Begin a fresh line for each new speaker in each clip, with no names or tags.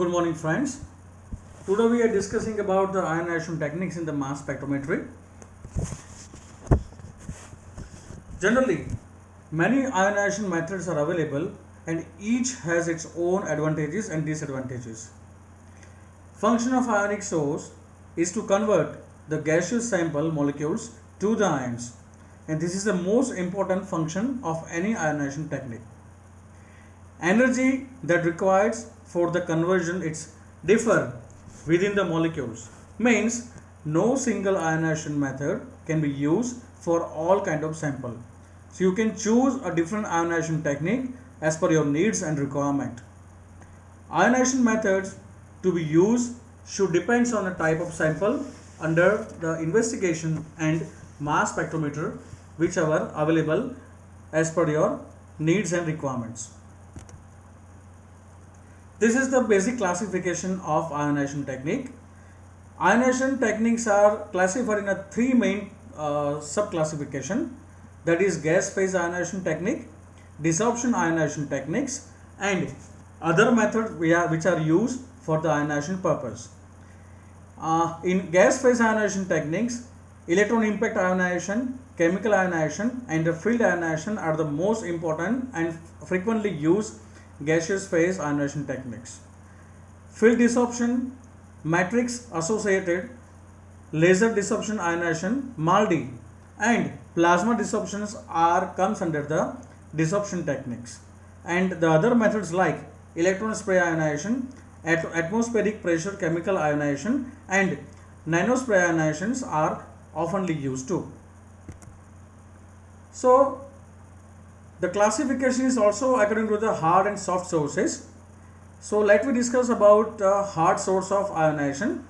Good morning, friends. Today we are discussing about the ionization techniques in the mass spectrometry. Generally, many ionization methods are available and each has its own advantages and disadvantages. Function of ionic source is to convert the gaseous sample molecules to the ions, and this is the most important function of any ionization technique. Energy that requires for the conversion it's differ within the molecules, means no single ionization method can be used for all kind of sample. So you can choose a different ionization technique as per your needs and requirement. Ionization methods to be used should depends on the type of sample under the investigation and mass spectrometer which are available as per your needs and requirements. This is the basic classification of ionization technique. Ionization techniques are classified in a three main sub-classification, that is gas phase ionization technique, desorption ionization techniques, and other methods which are used for the ionization purpose. In gas phase ionization techniques, electron impact ionization, chemical ionization, and the field ionization are the most important and frequently used gaseous phase ionization techniques. Field desorption, matrix associated, laser desorption ionization, MALDI, and plasma desorptions comes under the desorption techniques. And the other methods like electron spray ionization, atmospheric pressure chemical ionization, and nanospray ionizations are oftenly used too. So the classification is also according to the hard and soft sources. So let me discuss about hard source of ionization.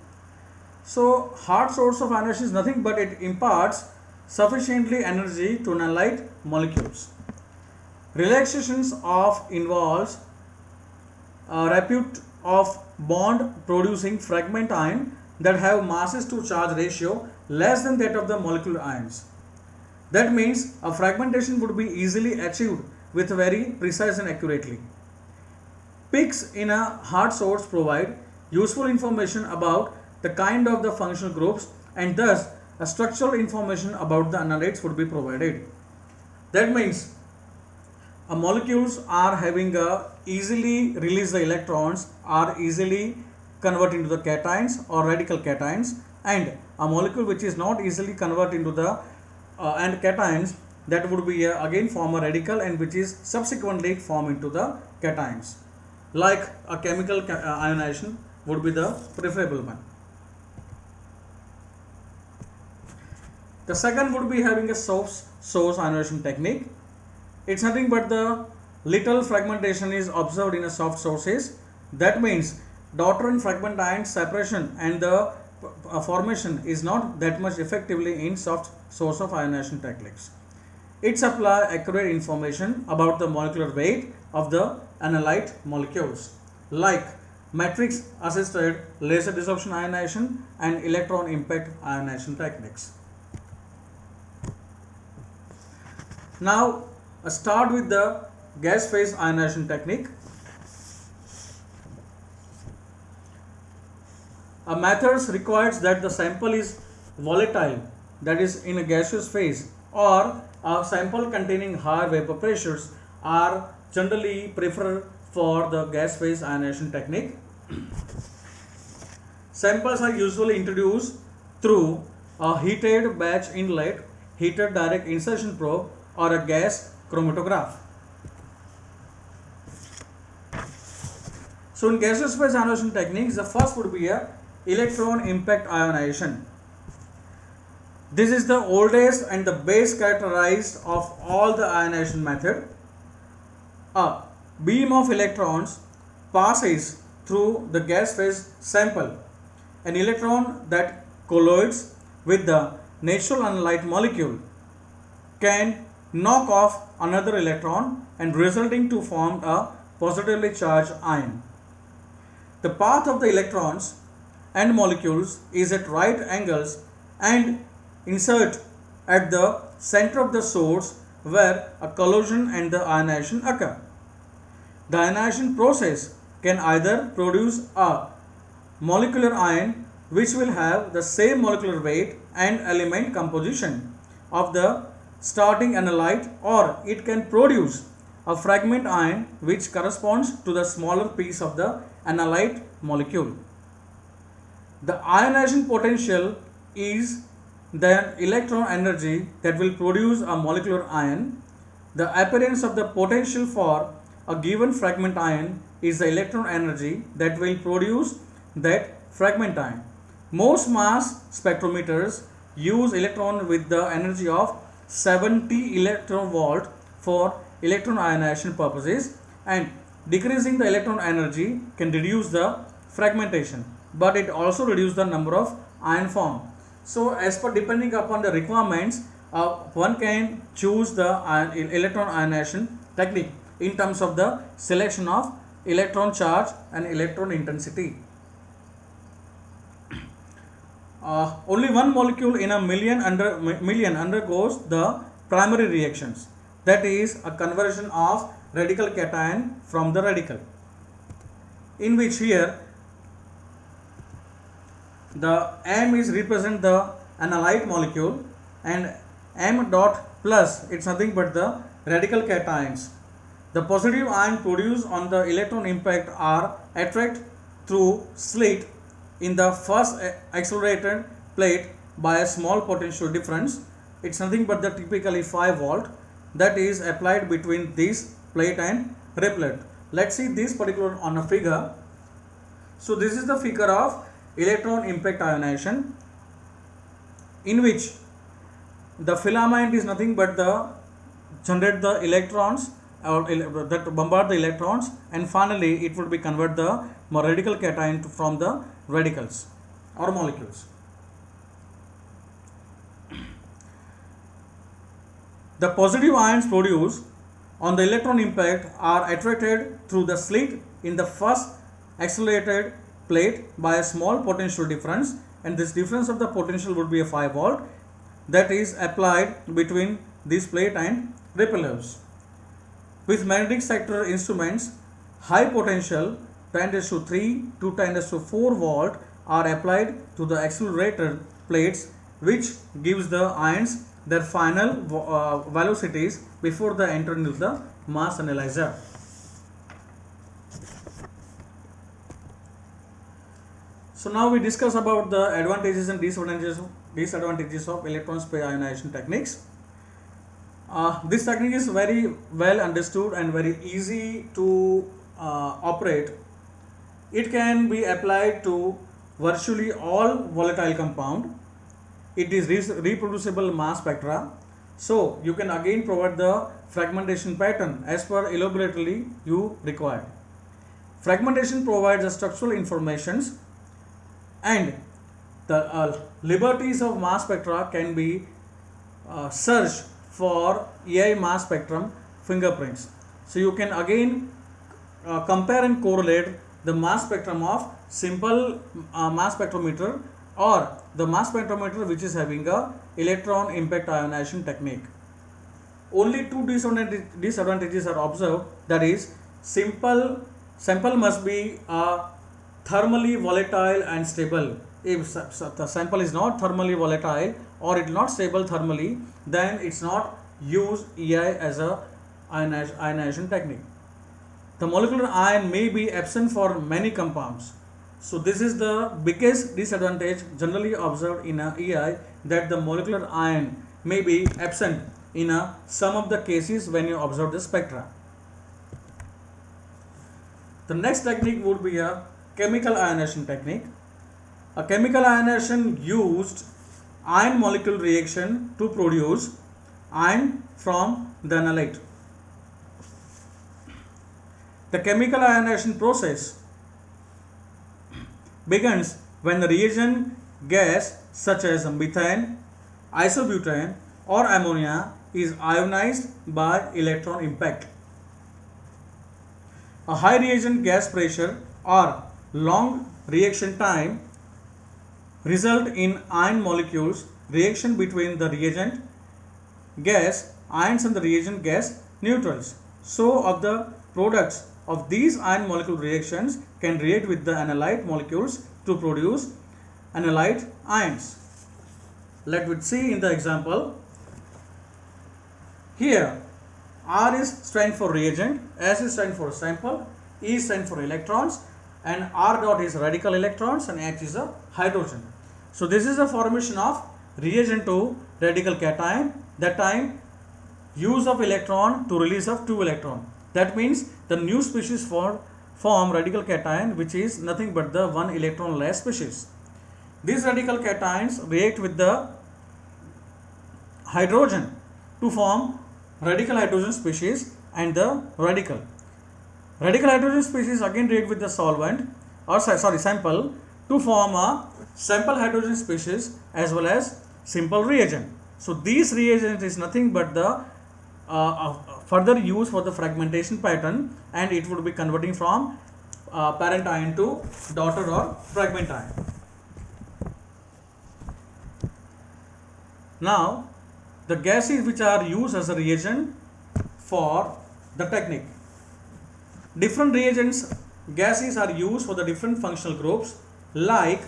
So hard source of ionization is nothing but it imparts sufficiently energy to analyte molecules. Relaxations of involves repute of bond producing fragment ion that have masses to charge ratio less than that of the molecular ions. That means a fragmentation would be easily achieved with very precise and accurately. Peaks in a hard source provide useful information about the kind of the functional groups, and thus a structural information about the analytes would be provided. That means molecules are having easily release the electrons, are easily convert into the cations or radical cations, and a molecule which is not easily convert into the and cations, that would be again form a radical and which is subsequently form into the cations. Like a chemical ionization would be the preferable one. The second would be having a source ionization technique. It's nothing but the little fragmentation is observed in a soft sources. That means daughter and fragment ion separation and the formation is not that much effectively in soft source of ionization techniques. It supplies accurate information about the molecular weight of the analyte molecules, like matrix assisted laser desorption ionization and electron impact ionization techniques. Now start with the gas phase ionization technique. A method requires that the sample is volatile, that is in a gaseous phase, or a sample containing higher vapor pressures are generally preferred for the gas phase ionization technique. Samples are usually introduced through a heated batch inlet, heated direct insertion probe, or a gas chromatograph. So in gaseous phase ionization techniques, the first would be a electron impact ionization. This is the oldest and the best characterized of all the ionization method. A beam of electrons passes through the gas phase sample. An electron that collides with the natural analyte molecule can knock off another electron and resulting to form a positively charged ion. The path of the electrons and molecules is at right angles and insert at the center of the source where a collision and the ionization occur. The ionization process can either produce a molecular ion which will have the same molecular weight and element composition of the starting analyte, or it can produce a fragment ion which corresponds to the smaller piece of the analyte molecule. The ionization potential is the electron energy that will produce a molecular ion. The appearance of the potential for a given fragment ion is the electron energy that will produce that fragment ion. Most mass spectrometers use electron with the energy of 70 electron volt for electron ionization purposes, and decreasing the electron energy can reduce the fragmentation, but it also reduces the number of ion formed. So as per depending upon the requirements, one can choose the electron ionization technique in terms of the selection of electron charge and electron intensity. Only one molecule in a million undergoes the primary reactions, that is a conversion of radical cation from the radical, in which here the M is represent the analyte molecule and M dot plus it's nothing but the radical cations. The positive ion produced on the electron impact are attracted through slit in the first accelerated plate by a small potential difference. It's nothing but the typically 5 volt that is applied between this plate and repellent. Let's see this particular on a figure. So this is the figure of electron impact ionization, in which the filament is nothing but the generate the electrons or that bombard the electrons, and finally it would be convert the radical cation from the radicals or molecules. The positive ions produced on the electron impact are attracted through the slit in the first accelerated plate by a small potential difference, and this difference of the potential would be a 5 volt that is applied between this plate and repellers. With magnetic sector instruments, high potential 10⁻³ to 10⁻⁴ volt are applied to the accelerator plates, which gives the ions their final velocities before they enter into the mass analyzer. So now we discuss about the advantages and disadvantages of electron spray ionization techniques. This technique is very well understood and very easy to operate. It can be applied to virtually all volatile compound. It is reproducible mass spectra, so you can again provide the fragmentation pattern as per elaborately you require. Fragmentation provides the structural informations, and the liberties of mass spectra can be searched for EI mass spectrum fingerprints. So you can again compare and correlate the mass spectrum of simple mass spectrometer or the mass spectrometer which is having a electron impact ionization technique. Only two disadvantages are observed, that is sample must be thermally volatile and stable. If the sample is not thermally volatile or it is not stable thermally, then it's not use EI as a ionization technique. The molecular ion may be absent for many compounds. So this is the biggest disadvantage generally observed in a EI, that the molecular ion may be absent in some of the cases when you observe the spectra. The next technique would be a chemical ionization technique. A chemical ionization used ion molecule reaction to produce ion from the analyte. The chemical ionization process begins when the reagent gas such as methane, isobutane or ammonia is ionized by electron impact. A high reagent gas pressure or long reaction time result in ion molecules reaction between the reagent gas ions and the reagent gas neutrals. So of the products of these ion molecule reactions can react with the analyte molecules to produce analyte ions. Let us see in the example. Here R is stand for reagent, S is stand for sample, E is stand for electrons, and R dot is radical electrons, and H is a hydrogen. So this is the formation of reagent to radical cation. That time use of electron to release of 2 electron. That means the new species form radical cation, which is nothing but the 1 electron less species. These radical cations react with the hydrogen to form radical hydrogen species, and the radical hydrogen species again react with the solvent or sample to form a sample hydrogen species as well as simple reagent. So these reagent is nothing but the further use for the fragmentation pattern, and it would be converting from parent ion to daughter or fragment ion. Now the gases which are used as a reagent for the technique. Different reagents, gases are used for the different functional groups, like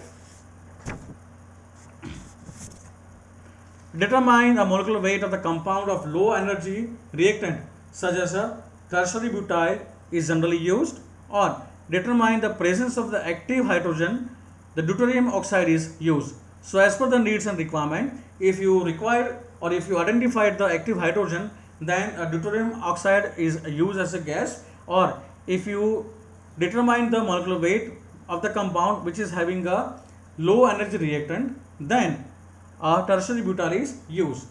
determine the molecular weight of the compound of low energy reactant such as a tertiary butyl is generally used, or determine the presence of the active hydrogen, the deuterium oxide is used. So as per the needs and requirement, if you require or if you identified the active hydrogen, then deuterium oxide is used as a gas, or if you determine the molecular weight of the compound which is having a low energy reactant, then tertiary butyl is used.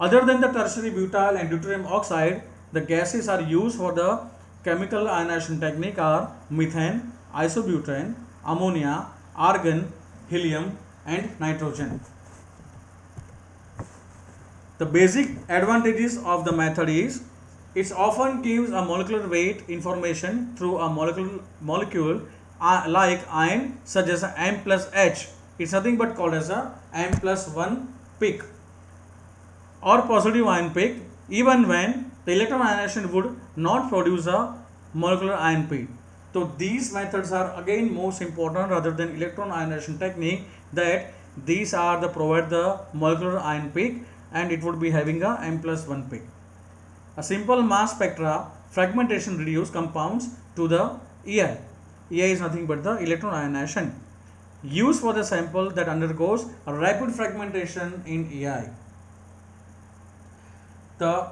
Other than the tertiary butyl and deuterium oxide, the gases are used for the chemical ionization technique are methane, isobutane, ammonia, argon, helium, and nitrogen. The basic advantages of the method is it often gives a molecular weight information through a molecule like ion such as M plus H. It's nothing but called as a M plus 1 peak or positive ion peak, even when the electron ionization would not produce a molecular ion peak. So these methods are again most important rather than electron ionization technique, that these are the provide the molecular ion peak, and it would be having a M plus 1 peak. A simple mass spectra fragmentation reduce compounds to the EI. EI is nothing but the electron ionization used for the sample that undergoes a rapid fragmentation in EI. The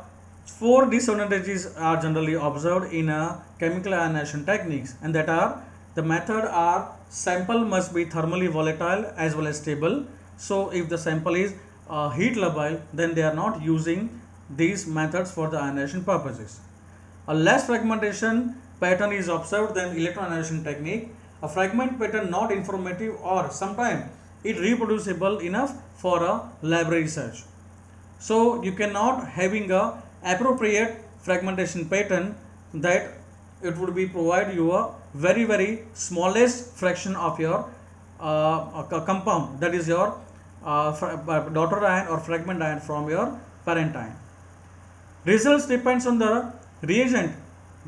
4 disadvantages are generally observed in a chemical ionization techniques, and that are the method are sample must be thermally volatile as well as stable. So if the sample is heat labile, then they are not using these methods for the ionization purposes. A less fragmentation pattern is observed than electron ionization technique. A fragment pattern not informative, or sometimes it reproducible enough for a laboratory research. So you cannot having a appropriate fragmentation pattern that it would be provide you a very smallest fraction of your compound, that is your daughter ion or fragment ion from your parent ion. Results depends on the reagent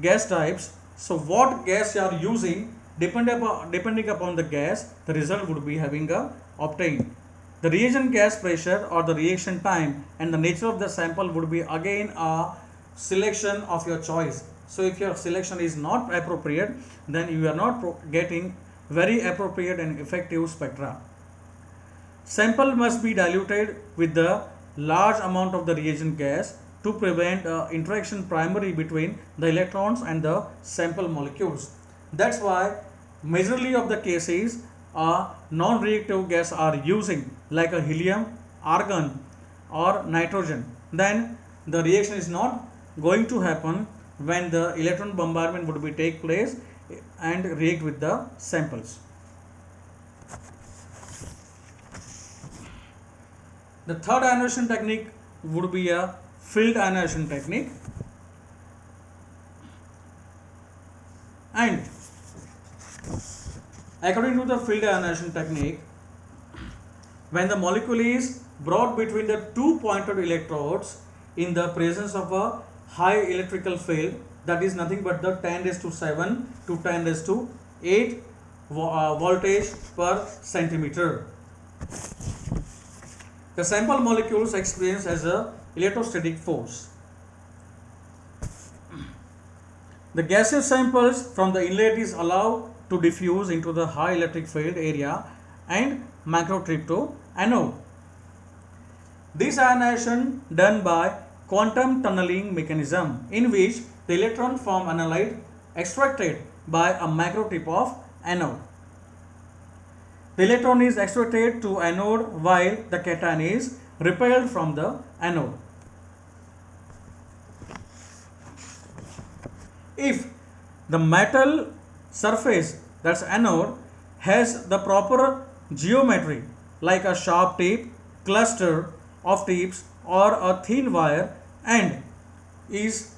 gas types. So what gas you are using, depending upon the gas, the result would be having a obtained. The reagent gas pressure or the reaction time and the nature of the sample would be again a selection of your choice. So if your selection is not appropriate, then you are not getting very appropriate and effective spectra. Sample must be diluted with the large amount of the reagent gas to prevent interaction primary between the electrons and the sample molecules. That's why majorly of the cases non-reactive gas are using, like a helium, argon or nitrogen. Then the reaction is not going to happen when the electron bombardment would be take place and react with the samples. The third ionization technique would be a field ionization technique, and according to the field ionization technique, when the molecule is brought between the two pointed electrodes in the presence of a high electrical field, that is nothing but the 10 raised to 7 to 10 raised to 8 voltage per centimeter. The sample molecules experience as a electrostatic force. The gaseous samples from the inlet is allowed to diffuse into the high electric field area and microtrip to anode. This ionization done by quantum tunneling mechanism, in which the electron from analyte extracted by a microtip of anode. The electron is extracted to anode while the cation is repelled from the anode. If the metal surface, that's anode, has the proper geometry like a sharp tip, cluster of tips or a thin wire, and is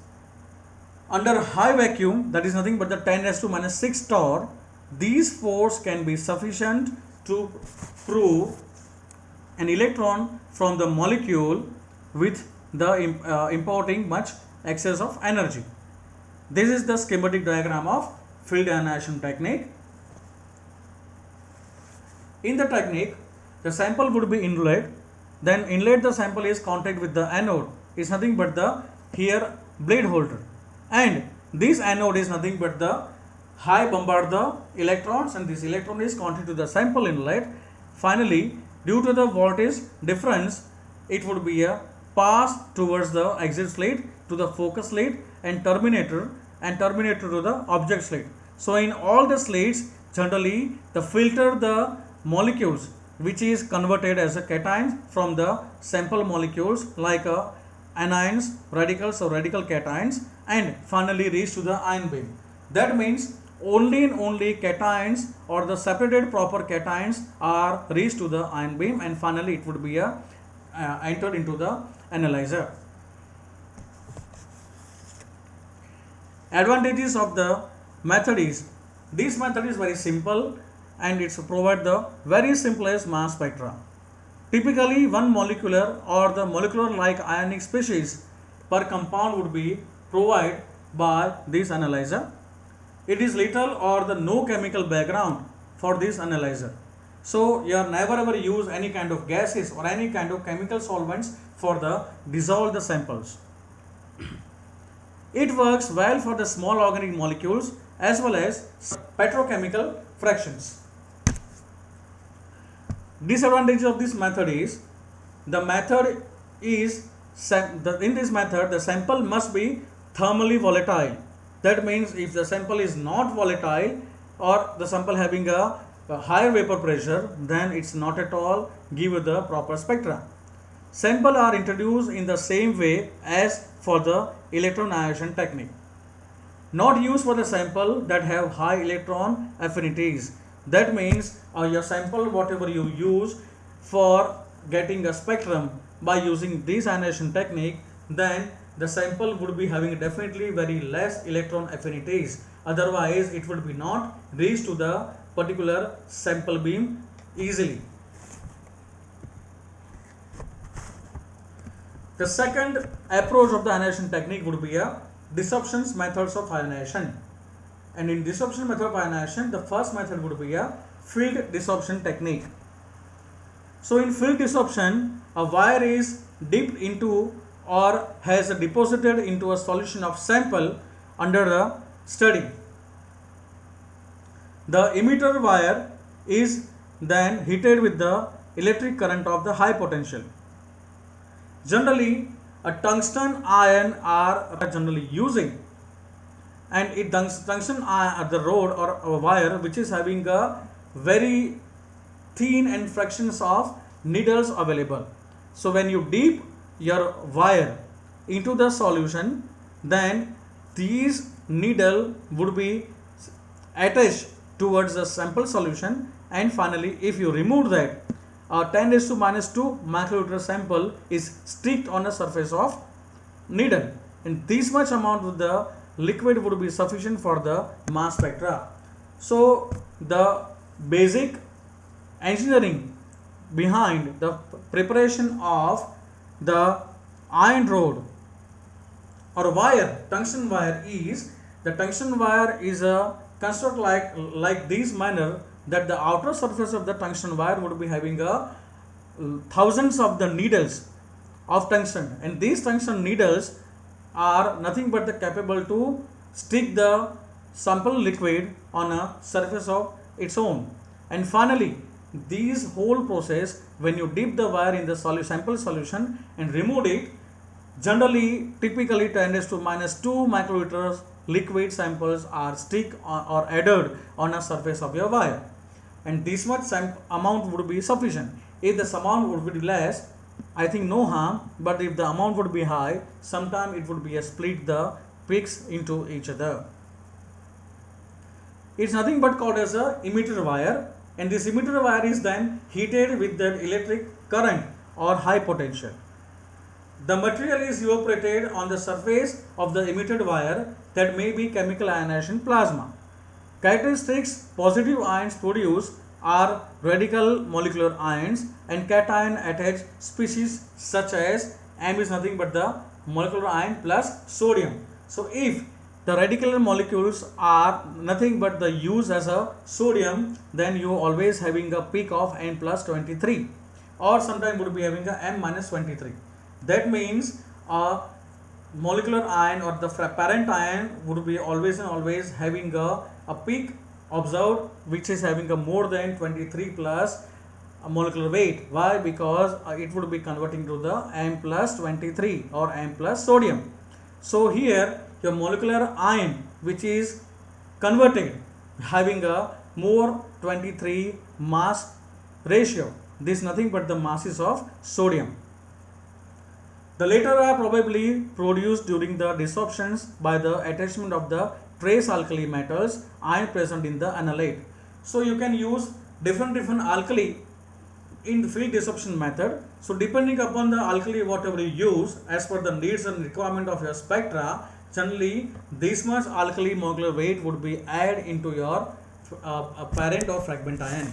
under high vacuum, that is nothing but the 10 raised to minus 6 torr, these force can be sufficient to prove an electron from the molecule with the importing much excess of energy. This is the schematic diagram of field ionization technique. In the technique, the sample would be inlet, then inlet the sample is contact with the anode, is nothing but the here blade holder, and this anode is nothing but the high bombard the electrons, and this electron is contact to the sample inlet. Finally, due to the voltage difference, it would be a pass towards the exit slit to the focus slit and terminator to the object slit. So in all the slits, generally the filter the molecules which is converted as a cations from the sample molecules like anions, radicals or radical cations, and finally reach to the ion beam. That means only and only cations or the separated proper cations are reached to the ion beam, and finally it would be entered into the analyzer. Advantages of the method is, this method is very simple and it's provide the very simplest mass spectra. Typically one molecular or the molecular like ionic species per compound would be provided by this analyzer. It is little or the no chemical background for this analyzer. So you are never ever use any kind of gases or any kind of chemical solvents for the dissolve the samples. It works well for the small organic molecules as well as petrochemical fractions. Disadvantage of this method is, the method is in this method the sample must be thermally volatile. That means if the sample is not volatile or the sample having a higher vapor pressure, then it's not at all give the proper spectra. Sample are introduced in the same way as for the electron ionization technique. Not used for the sample that have high electron affinities. That means your sample whatever you use for getting a spectrum by using this ionization technique, then the sample would be having definitely very less electron affinities. Otherwise it would be not reach to the particular sample beam easily. The second approach of the ionization technique would be a disruption methods of ionization. And in disruption method of ionization, the first method would be a field disruption technique. So in field disruption, a wire is dipped into or has deposited into a solution of sample under the study. The emitter wire is then heated with the electric current of the high potential. Generally, a tungsten iron are generally using, and it tungsten iron, the rod or a wire which is having a very thin and fractions of needles available. So when you dip your wire into the solution, then these needle would be attached towards the sample solution, and finally if you remove that, 10 raised to minus 2 microliter sample is sticked on the surface of needle, and this much amount of the liquid would be sufficient for the mass spectra. So the basic engineering behind the preparation of the iron rod or wire, tungsten wire is, the tungsten wire is a construct like this manner, that the outer surface of the tungsten wire would be having a thousands of the needles of tungsten, and these tungsten needles are nothing but the capable to stick the sample liquid on a surface of its own. And finally, this whole process, when you dip the wire in the sample solution and remove it, generally typically 10⁻²⁻² microliters liquid samples are stick or added on a surface of your wire, and this much amount would be sufficient. If the amount would be less, I think no harm, but if the amount would be high, sometime it would be a split the peaks into each other. It's nothing but called as a emitter wire, and this emitter wire is then heated with the electric current or high potential. The material is evaporated on the surface of the emitted wire, that may be chemical ionization plasma. Characteristics positive ions produced are radical molecular ions and cation attached species, such as M is nothing but the molecular ion plus sodium. So if the radical molecules are nothing but the use as a sodium, then you always having a peak of N plus 23, or sometime would be having a M minus 23. That means a molecular ion or the parent ion would be always and always having a peak observed which is having a more than 23 plus molecular weight. Why? Because it would be converting to the M plus 23 or M plus sodium. So here your molecular ion which is converted having a more 23 mass ratio. This is nothing but the masses of sodium. The latter are probably produced during the desorptions by the attachment of the trace alkali metals ion present in the analyte. So you can use different alkali in the field desorption method. So depending upon the alkali whatever you use, as per the needs and requirement of your spectra, generally this much alkali molecular weight would be added into your parent or fragment ion.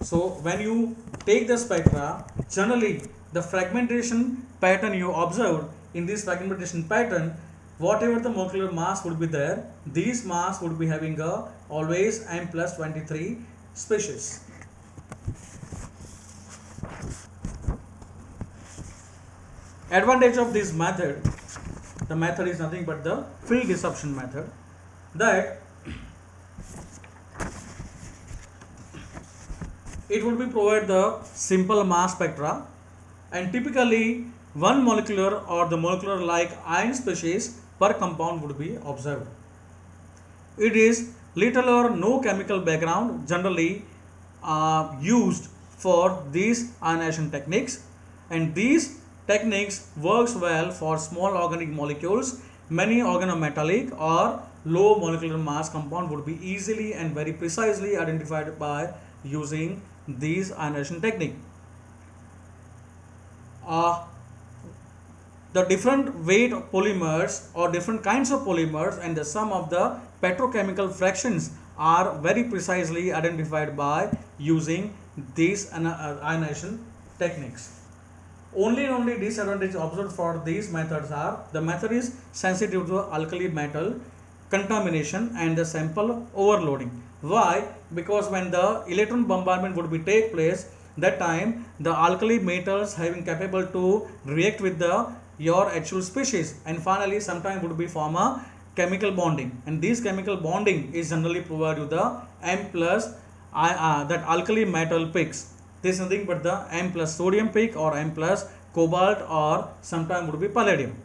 So when you take the spectra, generally the fragmentation pattern you observed, in this fragmentation pattern, whatever the molecular mass would be there, these mass would be having a always M plus 23 species. Advantage of this method, the method is nothing but the field desorption method, that it would be provide the simple mass spectra, and typically one molecular or the molecular like ion species per compound would be observed. It is little or no chemical background generally used for these ionization techniques, and these techniques works well for small organic molecules. Many organometallic or low molecular mass compound would be easily and very precisely identified by using these ionization technique. The different weight of polymers or different kinds of polymers and the sum of the petrochemical fractions are very precisely identified by using these ionization techniques. Only and only disadvantage observed for these methods are, the method is sensitive to alkali metal contamination and the sample overloading. Why? Because when the electron bombardment would be take place, that time the alkali metals having capable to react with the your actual species, and finally sometime would be form a chemical bonding, and this chemical bonding is generally provided to the M plus that alkali metal peaks. This is nothing but the M plus sodium peak or M plus cobalt, or sometime would be palladium.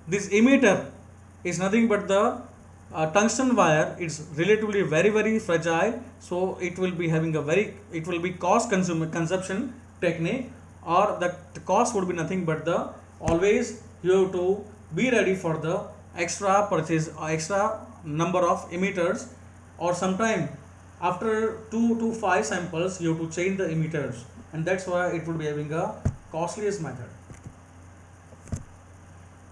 This emitter is nothing but the tungsten wire. It's relatively very fragile, so it will be having it will be cost consumption technique, or the cost would be nothing but the always you have to be ready for the extra purchase or extra number of emitters, or sometime after 2 to 5 samples you have to change the emitters, and that's why it would be having a costliest method.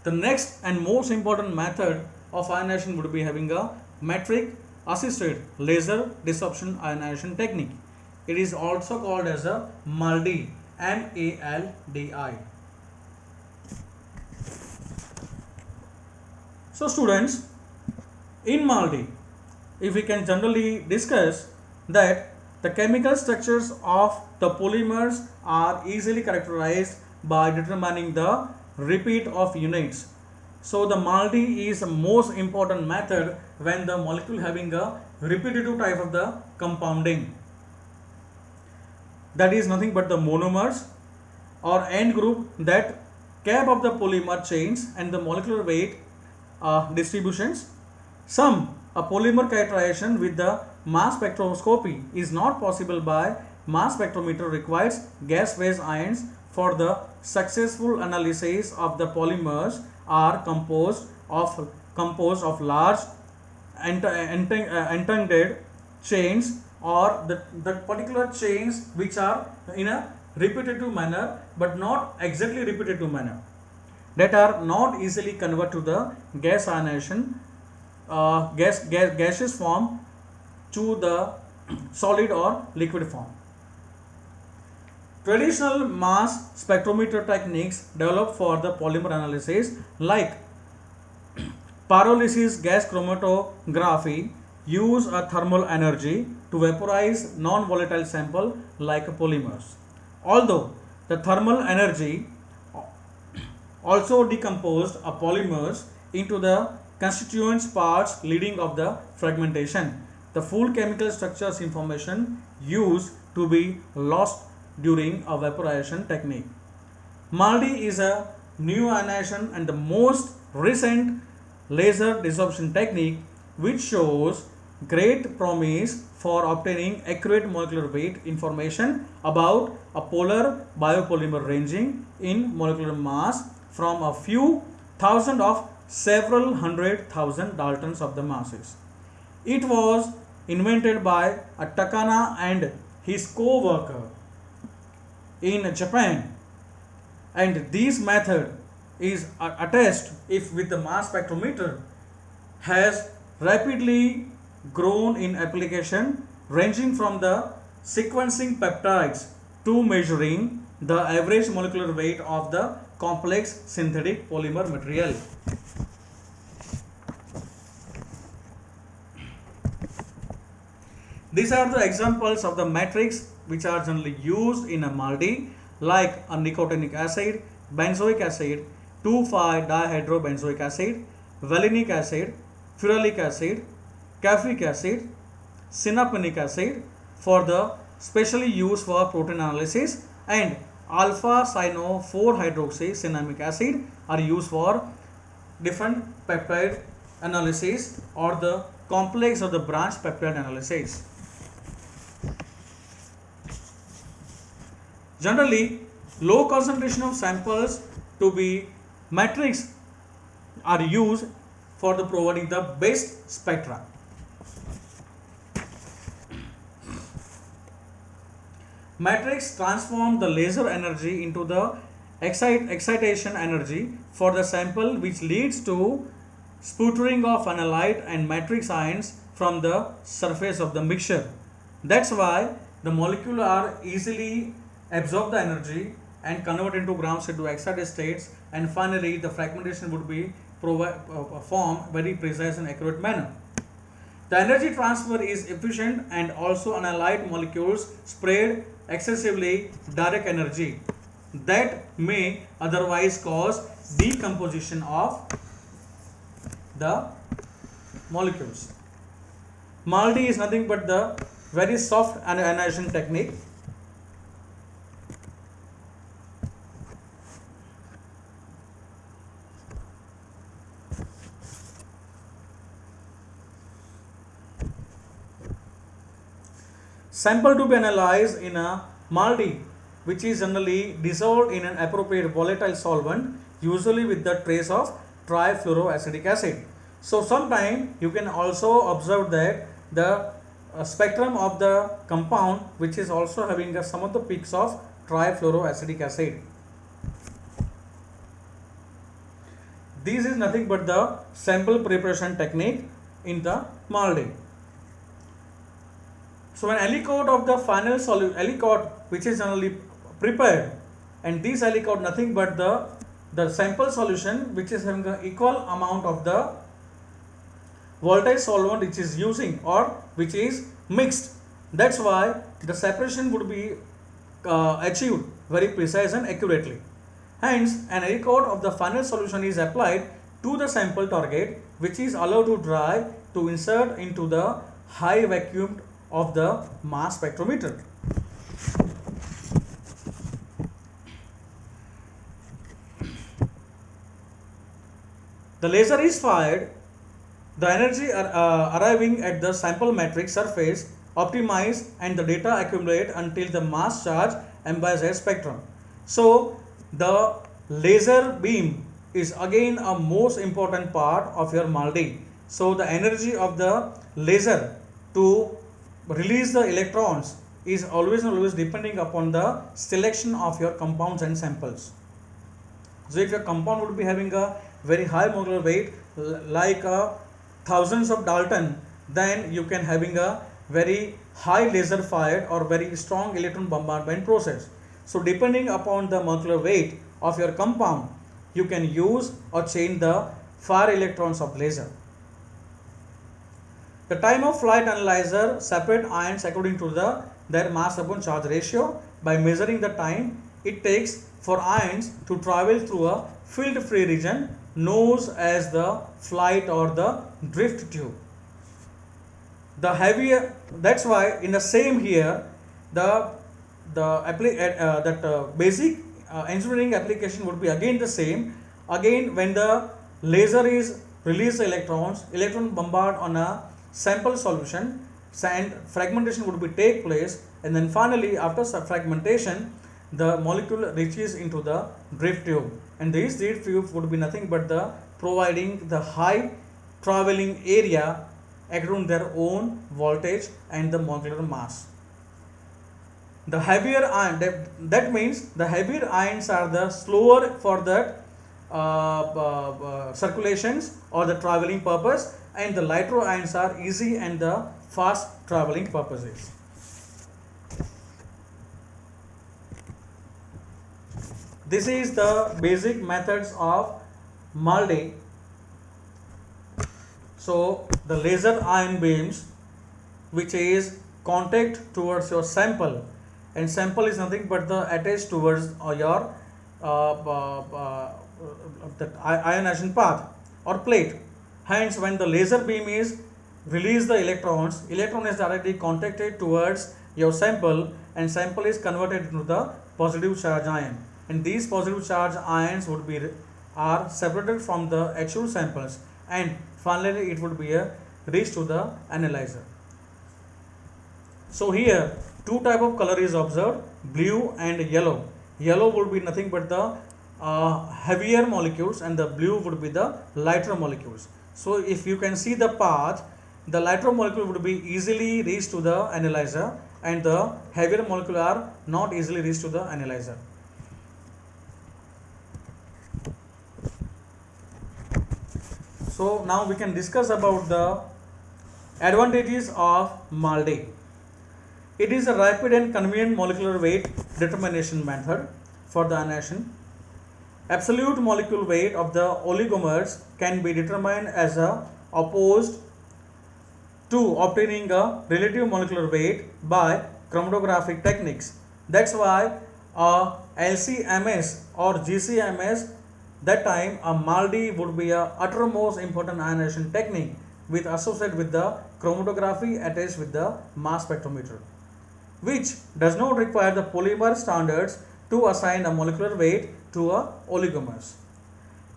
The next and most important method of ionization would be having a metric assisted laser desorption ionization technique. It is also called as a MALDI, MALDI. So students, in MALDI, if we can generally discuss that the chemical structures of the polymers are easily characterized by determining the repeat of units. So the MALDI is the most important method when the molecule having a repetitive type of the compounding. That is nothing but the monomers or end group that cap of the polymer chains and the molecular weight distributions. Some a polymer characterization with the mass spectroscopy is not possible by mass spectrometer requires gas phase ions for the successful analysis of the polymers are composed of large entangled chains or the particular chains which are in a repetitive manner but not exactly repetitive manner, that are not easily converted to the gas ionization gaseous form to the solid or liquid form. Traditional mass spectrometer techniques developed for the polymer analysis like pyrolysis gas chromatography use a thermal energy to vaporize non-volatile sample like polymers. Although the thermal energy also decomposed a polymers into the constituent parts leading of the fragmentation. The full chemical structures information used to be lost during a vaporization technique. MALDI is a new ionization and the most recent laser desorption technique which shows great promise for obtaining accurate molecular weight information about a polar biopolymer ranging in molecular mass from a few thousand of several 100,000 Daltons of the masses. It was invented by a Takana and his co-worker in Japan, and this method is attested if with the mass spectrometer has rapidly grown in application ranging from the sequencing peptides to measuring the average molecular weight of the complex synthetic polymer material. These are the examples of the matrix which are generally used in a MALDI like a nicotinic acid, benzoic acid, 2,5-dihydrobenzoic acid, valinic acid, ferulic acid, caffeic acid, synaponic acid for the specially used for protein analysis, and alpha cyano 4-hydroxycinnamic acid are used for different peptide analysis or the complex or the branch peptide analysis. Generally, low concentration of samples to be matrix are used for the providing the best spectra. Matrix transform the laser energy into the excitation energy for the sample, which leads to sputtering of analyte and matrix ions from the surface of the mixture. That's why the molecule are easily absorb the energy and convert into ground state to excited states, and finally the fragmentation would be formed very precise and accurate manner. The energy transfer is efficient and also analyte molecules spread excessively direct energy that may otherwise cause decomposition of the molecules. MALDI is nothing but the very soft ionization technique. Sample to be analyzed in a MALDI, which is generally dissolved in an appropriate volatile solvent, usually with the trace of trifluoroacetic acid. So sometime you can also observe that the spectrum of the compound which is also having some of the peaks of trifluoroacetic acid. This is nothing but the sample preparation technique in the MALDI. So an aliquot of the final aliquot which is generally prepared, and this aliquot nothing but the sample solution which is having the equal amount of the voltage solvent which is using or which is mixed. That's why the separation would be achieved very precise and accurately. Hence, an record of the final solution is applied to the sample target, which is allowed to dry to insert into the high vacuum of the mass spectrometer. The laser is fired, the energy arriving at the sample matrix surface optimized and the data accumulate until the mass charge embodies a spectrum. So the laser beam is again a most important part of your MALDI. So the energy of the laser to release the electrons is always depending upon the selection of your compounds and samples. So if your compound would be having a very high molecular weight like thousands of Dalton, then you can having a very high laser fired or very strong electron bombardment process. So depending upon the molecular weight of your compound, you can use or change the fire electrons of laser. The time of flight analyzer separate ions according to their mass upon charge ratio by measuring the time it takes for ions to travel through a field free region known as the flight or the drift tube. The heavier, that's why in the same here basic engineering application would be again the same. Again, when the laser is release the electrons, electron bombard on a sample solution and fragmentation would be take place, and then finally after fragmentation the molecule reaches into the drift tube, and this drift tube would be nothing but the providing the high traveling area according their own voltage and the molecular mass. The heavier ion, that means the heavier ions are the slower for the circulations or the traveling purpose, and the lighter ions are easy and the fast traveling purposes. This is the basic methods of MALDI. So the laser ion beams, which is contact towards your sample, and sample is nothing but the attached towards your the ionization path or plate. Hence, when the laser beam is release the electrons, electron is directly contacted towards your sample, and sample is converted into the positive charge ion, and these positive charge ions would be are separated from the actual samples, and finally it would be reached to the analyzer. So here two type of color is observed, blue and yellow. Yellow would be nothing but the heavier molecules, and the blue would be the lighter molecules. So if you can see the path, the lighter molecule would be easily reached to the analyzer, and the heavier molecule are not easily reached to the analyzer. So now we can discuss about the advantages of MALDI. It is a rapid and convenient molecular weight determination method for the ionization. Absolute molecule weight of the oligomers can be determined as opposed to obtaining a relative molecular weight by chromatographic techniques. That's why LCMS or GCMS, that time a MALDI would be a uttermost important ionization technique with associated with the chromatography attached with the mass spectrometer, which does not require the polymer standards to assign a molecular weight to a oligomers.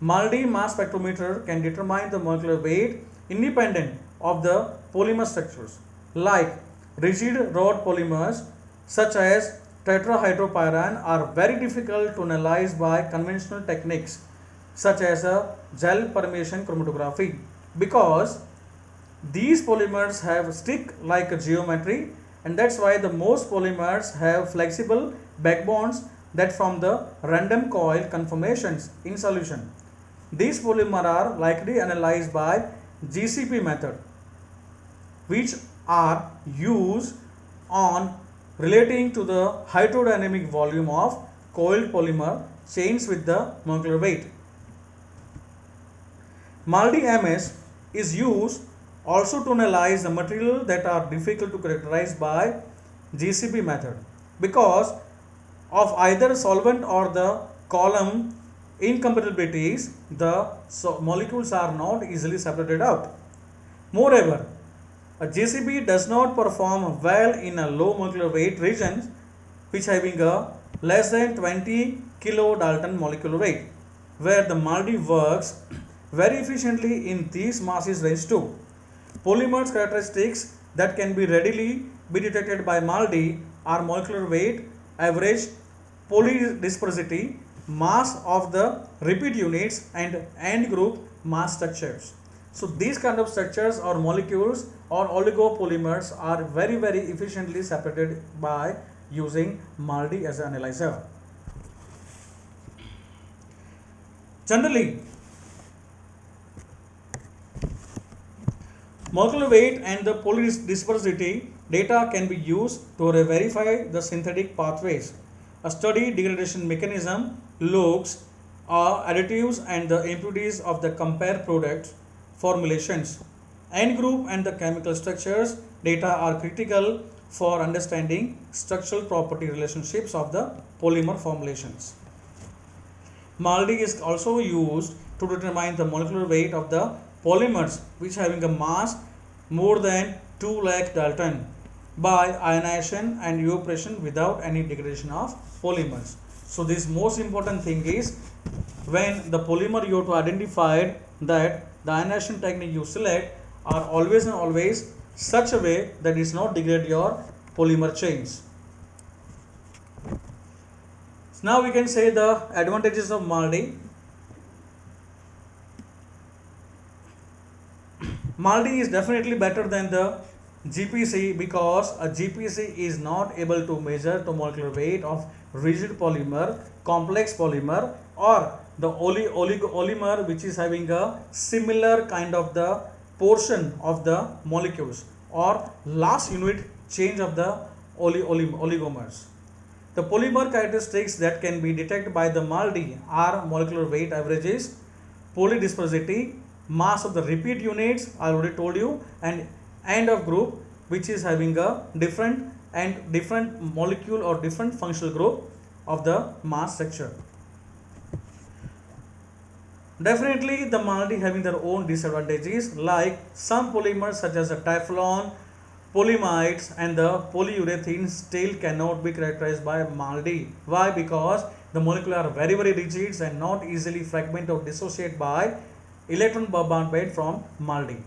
MALDI mass spectrometer can determine the molecular weight independent of the polymer structures, like rigid rod polymers such as tetrahydropyran are very difficult to analyze by conventional techniques such as a gel permeation chromatography, because these polymers have stick-like geometry, and that's why the most polymers have flexible backbones that form the random coil conformations in solution. These polymers are likely analyzed by GCP method, which are used on relating to the hydrodynamic volume of coiled polymer chains with the molecular weight. MALDI MS is used Also to analyze the material that are difficult to characterize by GCP method because of either solvent or the column incompatibilities, the molecules are not easily separated out. Moreover, a GCP does not perform well in a low molecular weight region which having a less than 20 kilodalton molecular weight, where the MALDI works very efficiently in these masses range too. Polymers characteristics that can be readily be detected by MALDI are molecular weight, average polydispersity, mass of the repeat units, and end group mass structures. So these kind of structures or molecules or oligopolymers are very efficiently separated by using MALDI as an analyzer. Generally, molecular weight and the polydispersity data can be used to verify the synthetic pathways. A study degradation mechanism, looks, additives and the impurities of the compared product formulations. End group and the chemical structures data are critical for understanding structural property relationships of the polymer formulations. MALDI is also used to determine the molecular weight of the polymers which having a mass more than 2 lakh Dalton by ionization and evaporation without any degradation of polymers. So this most important thing is when the polymer you have to identify that the ionization technique you select are always and always such a way that is not degrade your polymer chains. So now we can say the advantages of MALDI. MALDI is definitely better than the GPC because a GPC is not able to measure the molecular weight of rigid polymer, complex polymer or the oligomer which is having a similar kind of the portion of the molecules or last unit change of the oligomers. The polymer characteristics that can be detected by the MALDI are molecular weight averages, polydispersity, mass of the repeat units I already told you, and end of group which is having a different molecule or different functional group of the mass structure. Definitely the MALDI having their own disadvantages, like some polymers such as the Teflon, polyamides and the polyurethane still cannot be characterized by MALDI. Why? Because the molecule are very rigid and not easily fragment or dissociate by electron bombardment from MALDI.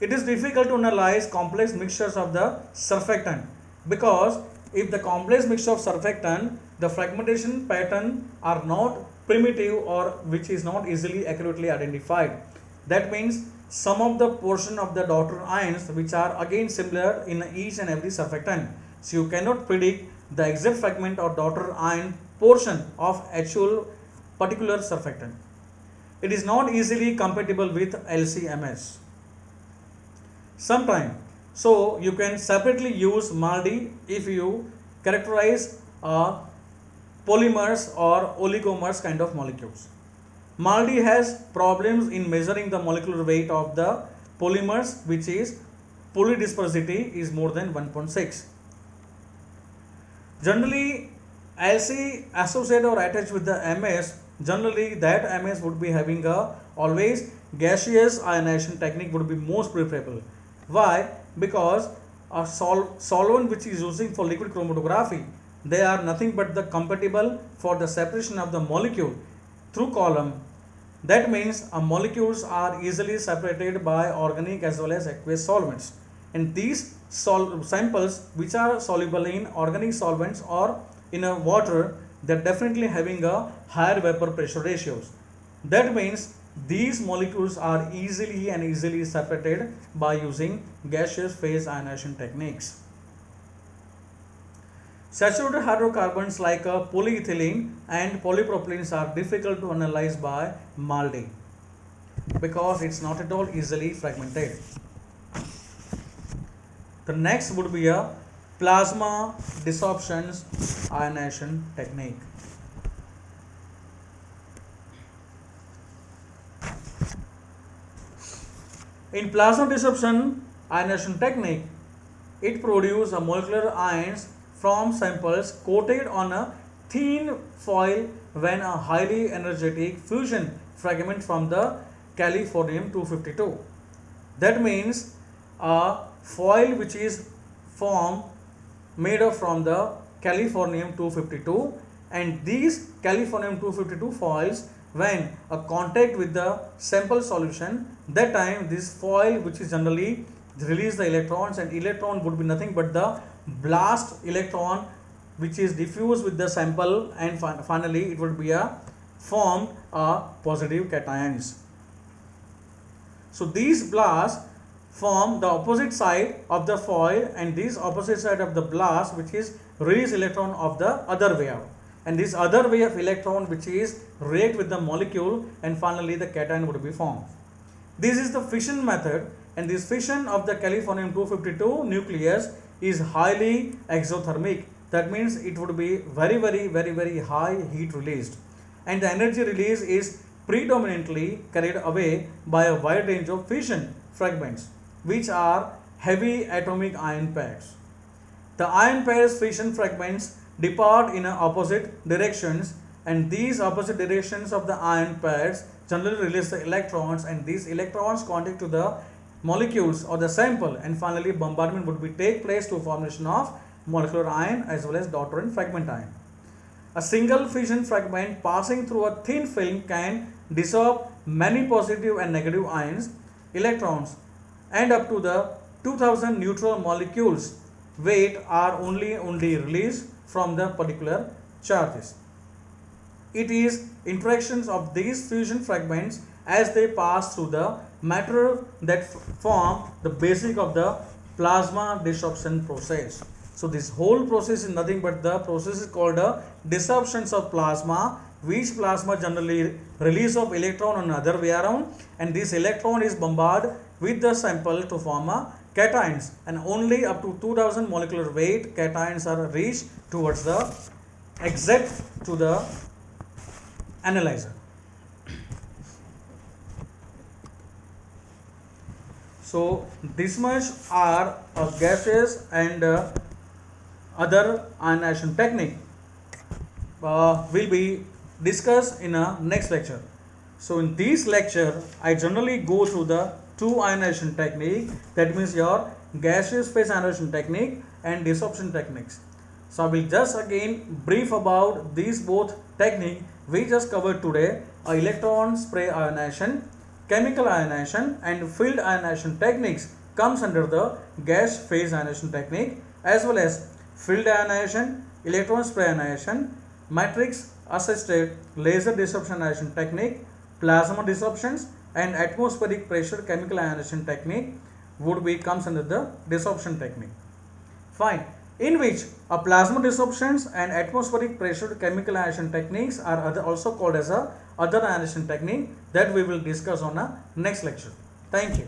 It is difficult to analyze complex mixtures of the surfactant because if the complex mixture of surfactant, the fragmentation pattern are not primitive or which is not easily accurately identified. That means some of the portion of the daughter ions which are again similar in each and every surfactant. So you cannot predict the exact fragment or daughter ion portion of actual particular surfactant. It is not easily compatible with LCMS. Sometime, so you can separately use MALDI if you characterize polymers or oligomers kind of molecules. MALDI has problems in measuring the molecular weight of the polymers which is polydispersity is more than 1.6. Generally LC associated or attached with the MS, generally that MS would be having a always gaseous ionization technique would be most preferable. Why? Because a solvent which is using for liquid chromatography, they are nothing but the compatible for the separation of the molecule through column. That means molecules are easily separated by organic as well as aqueous solvents, and these samples which are soluble in organic solvents or in a water, they are definitely having a higher vapor pressure ratios. That means these molecules are easily separated by using gaseous phase ionization techniques. Saturated hydrocarbons like polyethylene and polypropylenes are difficult to analyze by MALDI because it's not at all easily fragmented. The next would be a plasma desorption ionization technique. In plasma disruption ionization technique, it produces a molecular ions from samples coated on a thin foil when a highly energetic fusion fragment from the californium 252. That means a foil which is formed made up from the californium 252, and these californium 252 foils, when a contact with the sample solution, that time this foil which is generally release the electrons, and electron would be nothing but the blast electron which is diffused with the sample, and finally it would be a formed a positive cations. So these blasts form the opposite side of the foil, and this opposite side of the blast which is release electron of the other way out, and this other way of electron which is react with the molecule, and finally the cation would be formed. This is the fission method, and this fission of the californium 252 nucleus is highly exothermic. That means it would be very high heat released, and the energy release is predominantly carried away by a wide range of fission fragments which are heavy atomic ion pairs. The ion pairs fission fragments depart in opposite directions, and these opposite directions of the ion pairs generally release the electrons, and these electrons contact to the molecules or the sample, and finally bombardment would be take place to formation of molecular ion as well as daughter and fragment ion. A single fission fragment passing through a thin film can dissolve many positive and negative ions, electrons, and up to the 2000 neutral molecules weight are only released from the particular charges. It is interactions of these fusion fragments as they pass through the matter that form the basic of the plasma disruption process. So this whole process is nothing but the process is called a disruptions of plasma, which plasma generally release of electron on other way around, and this electron is bombarded with the sample to form a cations, and only up to 2000 molecular weight cations are reached towards the exit to the analyzer. So this much are gases and other ionization technique will be discussed in a next lecture. So in this lecture I generally go through the two ionization technique, that means your gaseous phase ionization technique and disruption techniques. So I will just again brief about these both technique we just covered today: electron spray ionization, chemical ionization, and field ionization techniques comes under the gas phase ionization technique, as well as field ionization, electron spray ionization, matrix assisted laser disruption ionization technique, plasma disruptions, and atmospheric pressure chemical ionization technique would be comes under the disruption technique. Fine. In which a plasma disruptions and atmospheric pressure chemical ionization techniques are also called as a other ionization technique that we will discuss on a next lecture. Thank you.